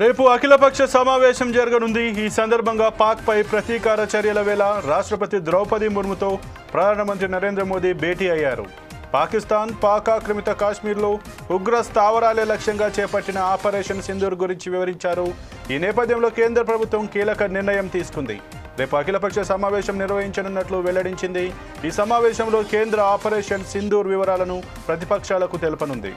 రేపు అఖిలపక్ష సమావేశం జరగనుంది. ఈ సందర్భంగా పాక్పై ప్రతీకార చర్యల వేళ రాష్ట్రపతి ద్రౌపది ముర్ముతో ప్రధానమంత్రి నరేంద్ర మోదీ భేటీ అయ్యారు. పాకిస్తాన్ పాక్ ఆక్రమిత కాశ్మీర్లో ఉగ్ర స్థావరాలే లక్ష్యంగా చేపట్టిన ఆపరేషన్ సింధూర్ గురించి వివరించారు. ఈ నేపథ్యంలో కేంద్ర ప్రభుత్వం కీలక నిర్ణయం తీసుకుంది. రేపు అఖిలపక్ష సమావేశం నిర్వహించనున్నట్లు వెల్లడించింది. ఈ సమావేశంలో కేంద్ర ఆపరేషన్ సింధూర్ వివరాలను ప్రతిపక్షాలకు తెలపనుంది.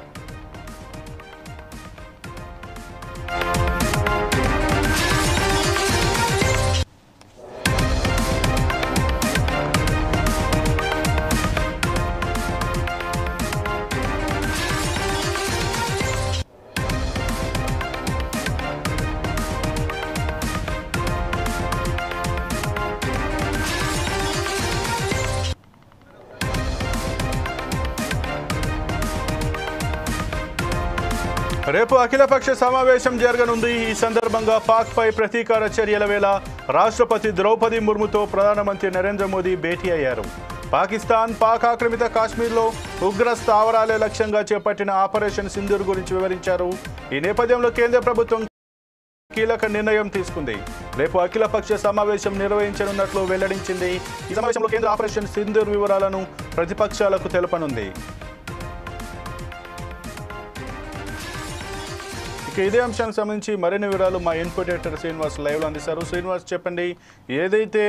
రేపు అఖిలపక్ష సమావేశం జరగనుంది. ఈ సందర్భంగా పాక్పై ప్రతీకార చర్యల వేళ రాష్ట్రపతి ద్రౌపది ముర్ముతో ప్రధానమంత్రి నరేంద్ర మోదీ భేటీ అయ్యారు. పాకిస్తాన్ పాక్ ఆక్రమిత కాశ్మీర్లో ఉగ్ర స్థావరాలే లక్ష్యంగా చేపట్టిన ఆపరేషన్ సింధూర్ గురించి వివరించారు. ఈ నేపథ్యంలో కేంద్ర ప్రభుత్వం కీలక నిర్ణయం తీసుకుంది. రేపు అఖిలపక్ష సమావేశం నిర్వహించనున్నట్లు వెల్లడించింది. ఈ సమావేశంలో కేంద్ర ఆపరేషన్ సింధూర్ వివరాలను ప్రతిపక్షాలకు తెలపనుంది. ఇదే అంశానికి సంబంధించి మరిన్ని వివరాలు మా ఇన్పుట్ ఎడిటర్ శ్రీనివాస్ లైవ్లో అందిస్తారు. శ్రీనివాస్, చెప్పండి, ఏదైతే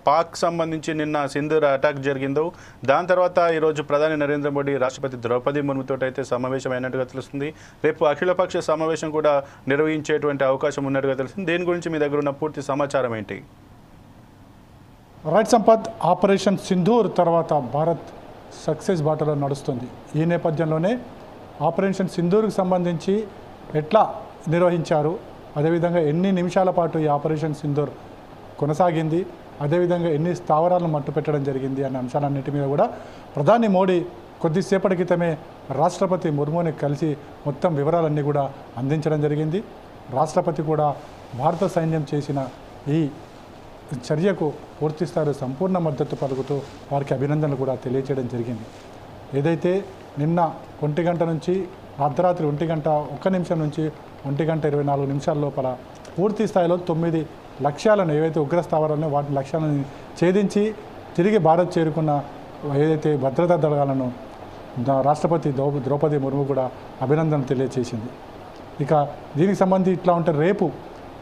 పాక్ సంబంధించి నిన్న సింధూర్ అటాక్ జరిగిందో దాని తర్వాత ఈరోజు ప్రధాని నరేంద్ర మోడీ రాష్ట్రపతి ద్రౌపది ముర్ముతో అయితే సమావేశం అయినట్టుగా తెలుస్తుంది. రేపు అఖిలపక్ష సమావేశం కూడా నిర్వహించేటువంటి అవకాశం ఉన్నట్టుగా తెలుస్తుంది. దేని గురించి మీ దగ్గర ఉన్న పూర్తి సమాచారం ఏంటి? రైట్ సంపత్, ఆపరేషన్ సింధూర్ తర్వాత భారత్ సక్సెస్ బాటలో నడుస్తుంది. ఈ నేపథ్యంలోనే ఆపరేషన్ సింధూర్కి సంబంధించి ఎట్లా నిర్వహించారు, అదేవిధంగా ఎన్ని నిమిషాల పాటు ఈ ఆపరేషన్ సింధూర్ కొనసాగింది, అదేవిధంగా ఎన్ని స్థావరాలను మట్టుపెట్టడం జరిగింది అనే అంశాలన్నింటి మీద కూడా ప్రధాని మోడీ కొద్దిసేపటి క్రితమే రాష్ట్రపతి ముర్ముని కలిసి మొత్తం వివరాలన్నీ కూడా అందించడం జరిగింది. రాష్ట్రపతి కూడా భారత సైన్యం చేసిన ఈ చర్యకు పూర్తిస్థాయిలో సంపూర్ణ మద్దతు పలుకుతూ వారికి అభినందనలు కూడా తెలియజేయడం జరిగింది. ఏదైతే నిన్న 1 గంట నుంచి అర్ధరాత్రి 1 గంట 1 నిమిషం నుంచి 1 గంట 24 నిమిషాల లోపల పూర్తి స్థాయిలో 9 లక్ష్యాలను, ఏవైతే ఉగ్రస్థావరాలను వాటి లక్ష్యాలను ఛేదించి తిరిగి భారత్ చేరుకున్న ఏదైతే భద్రతా దళాలను రాష్ట్రపతి ద్రౌపది ముర్ము కూడా అభినందనలు తెలియజేసింది. ఇక దీనికి సంబంధించి ఇట్లా ఉంటే రేపు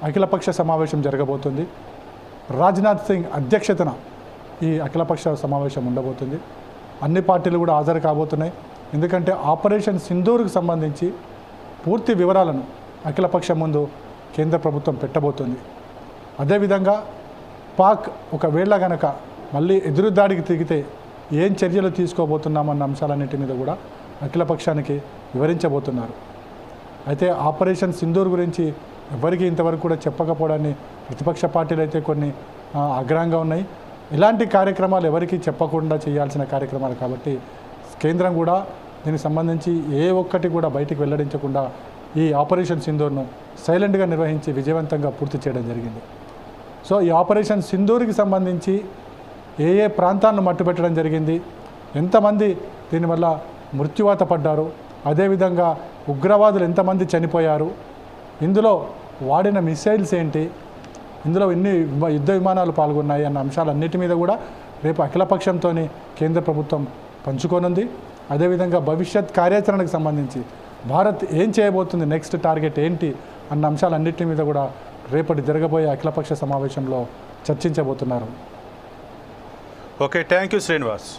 అఖిలపక్ష సమావేశం జరగబోతుంది. రాజ్నాథ్ సింగ్ అధ్యక్షతన ఈ అఖిలపక్ష సమావేశం ఉండబోతుంది. అన్ని పార్టీలు కూడా హాజరు కాబోతున్నాయి. ఎందుకంటే ఆపరేషన్ సింధూర్కి సంబంధించి పూర్తి వివరాలను అఖిలపక్షం ముందు కేంద్ర ప్రభుత్వం పెట్టబోతుంది. అదేవిధంగా పాక్ ఒకవేళ గనక మళ్ళీ ఎదురుదాడికి తిరిగితే ఏం చర్యలు తీసుకోబోతున్నామన్న అంశాలన్నింటి మీద కూడా అఖిలపక్షానికి వివరించబోతున్నారు. అయితే ఆపరేషన్ సింధూర్ గురించి ఎవరికి ఇంతవరకు కూడా చెప్పకపోవడాన్ని ప్రతిపక్ష పార్టీలు అయితే కొన్ని ఆగ్రహంగా ఉన్నాయి. ఇలాంటి కార్యక్రమాలు ఎవరికి చెప్పకుండా చేయాల్సిన కార్యక్రమాలు కాబట్టి కేంద్రం కూడా దీనికి సంబంధించి ఏ ఒక్కటి కూడా బయటికి వెల్లడించకుండా ఈ ఆపరేషన్ సింధూర్ను సైలెంట్గా నిర్వహించి విజయవంతంగా పూర్తి చేయడం జరిగింది. సో ఈ ఆపరేషన్ సింధూర్కి సంబంధించి ఏ ప్రాంతాలను మట్టుపెట్టడం జరిగింది, ఎంతమంది దీనివల్ల మృత్యువాత పడ్డారు, అదేవిధంగా ఉగ్రవాదులు ఎంతమంది చనిపోయారు, ఇందులో వాడిన మిసైల్స్ ఏంటి, ఇందులో ఎన్ని యుద్ధ విమానాలు పాల్గొన్నాయి అన్న అంశాలన్నిటి మీద కూడా రేపు అఖిలపక్షంతో కేంద్ర ప్రభుత్వం పంచుకోనుంది. అదేవిధంగా భవిష్యత్ కార్యాచరణకు సంబంధించి భారత్ ఏం చేయబోతుంది, నెక్స్ట్ టార్గెట్ ఏంటి అన్న అంశాలన్నింటి మీద కూడా రేపటి జరగబోయే అఖిలపక్ష సమావేశంలో చర్చించబోతున్నారు. Okay, thank you Srinivas.